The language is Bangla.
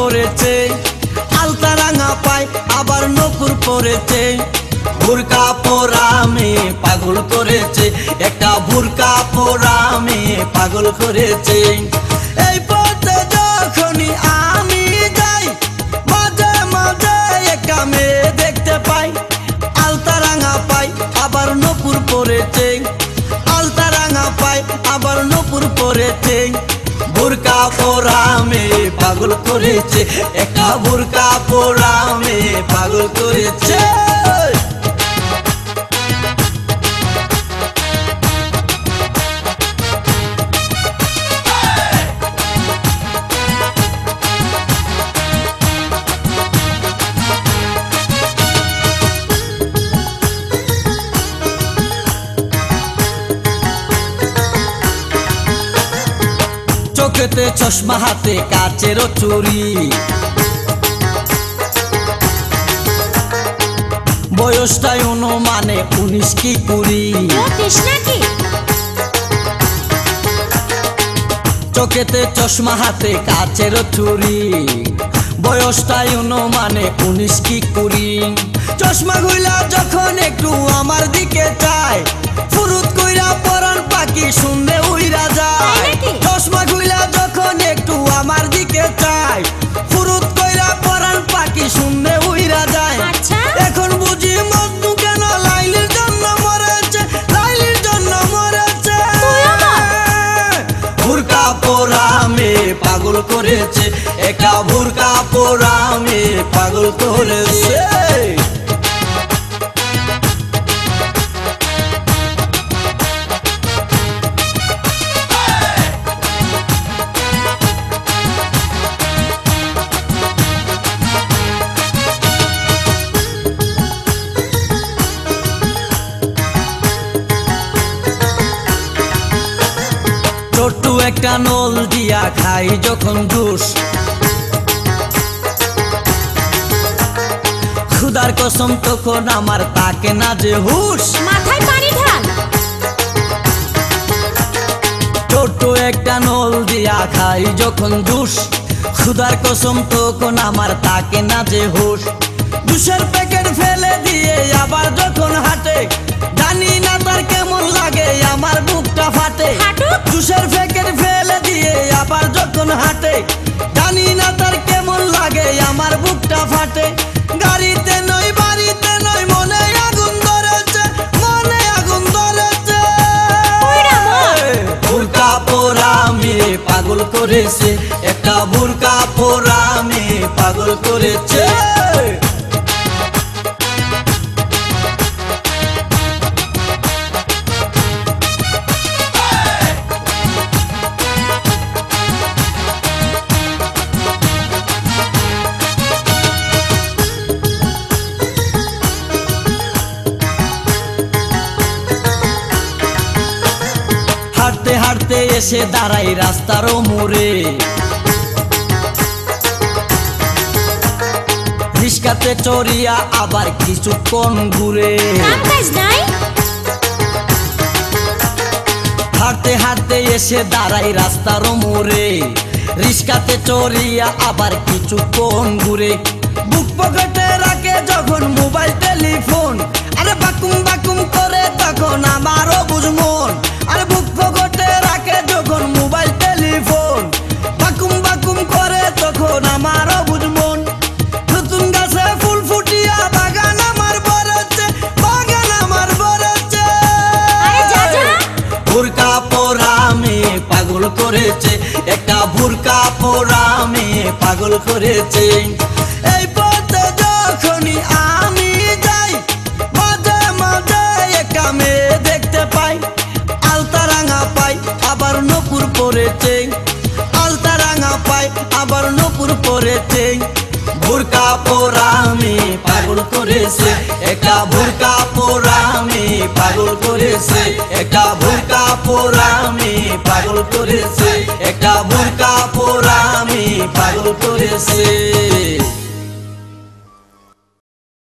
পরেছে, আলতা রাঙা পায় আবার নপুর পরেছে। বুরকা পরা মেয়ে পাগল করেছে, একটা বুরকা পরা মেয়ে পাগল করেছে। এই পথে যখনই আমি যাই মাঝে মাঝে একটা মেয়ে দেখতে পাই, আলতা রাঙা পাই আবার নপুর পরেছে, আলতা রাঙা পাই আবার নপুর পরেছে। বুরকা পরা মেয়ে পাগল করেছে, একটা বুরকা পরা মেয়ে পাগল করেছে। চোখেতে চশমা হাতে কাচের চুরি, বয়সটাই অনুমানে 19 কি 20। চোখেতে চশমা হাতে কাচের চুরি, বয়সটাই অনুমানে 19 কি 20। চশমা খুইলা যখন একটু আমার দিকে চায়, ফুরুত কইরা পরাণ পাখি শুনলে উইরা যায়। চশমা খুইলা যখন একটু আমার দিকে চায়, ফুরুত কইরা পরাণ পাখি শুনলে উইরা যায়। এখন বুঝি মজনু কেন লাইলির জন্য মরেছে, লাইলির জন্য মরেছে। বুরকা পরা মেয়ে পাগল করেছে, একটা বুরকা পরা মেয়ে পাগল করেছে। ছোট্ট একটা নল দিয়া খাই যখন জুস, খুদার কসম তখন আমার তাকে না যে হুশ। মাথায় পানি ঢাল। ছোট্ট একটা নল দিয়া খাই যখন জুস, খুদার কসম তখন আমার তাকে না যে হুশ। জুসের প্যাকেট ফেলে দিয়ে আবার যখন হাঁটে, জানি না তার কেমন লাগে আমার বুকটা ফাটে। জুসের প্যাকেট ফেলে দিয়ে আবার যখন হাঁটে, জানি না তার কেমন লাগে আমার বুকটা ফাটে। গাড়িতে নয় বাড়িতে নয় মনে আগুন ধরেছে, মনে আগুন ধরেছে। বুরকা পরা মেয়ে পাগল করেছে, একটা বুরকা পরা মেয়ে পাগল করেছে। হাঁটতে হাঁটতে এসে দাঁড়াই রাস্তার মোড়ে, রিস্কাতে চড়িয়া আবার কিছুক্ষণ ঘুরে। হাঁটতে হাঁটতে এসে দাঁড়াই রাস্তার মোড়ে, রিস্কাতে চড়িয়া আবার কিছুক্ষণ ঘুরে। বুক পকেটে রাখে যখন মোবাইল টেলিফোন, আরে বাকুম বাকুম করে তখন আমারও বুঝমন। আরে বুক পকেটে রাখে যখন মোবাইল টেলিফোন, বাকুম বাকুম করে তখন আমারও বুঝমন। নতুন গাছে ফুল ফুটিয়া বাগান আমার ভরেছে, বাগান আমার ভরেছে। বুরকা পরা মেয়ে পাগল করেছে, একটা বুরকা পরা মেয়ে পাগল করেছে। এই পথে যখনই আমি যাই মাঝে মাঝে একটা মেয়ে দেখতে পাই, আলতা রাঙা পাই আবার নপুর পরেছে, আলতা রাঙা পাই আবার নপুর পরেছে। বুরকা পরা মেয়ে পাগল করেছে, একটা বুরকা পরা মেয়ে পাগল করেছে, একটা বুরকা পরা মেয়ে পাগল করেছে, একটা বুরকা পরা মেয়ে পাগল করেছে।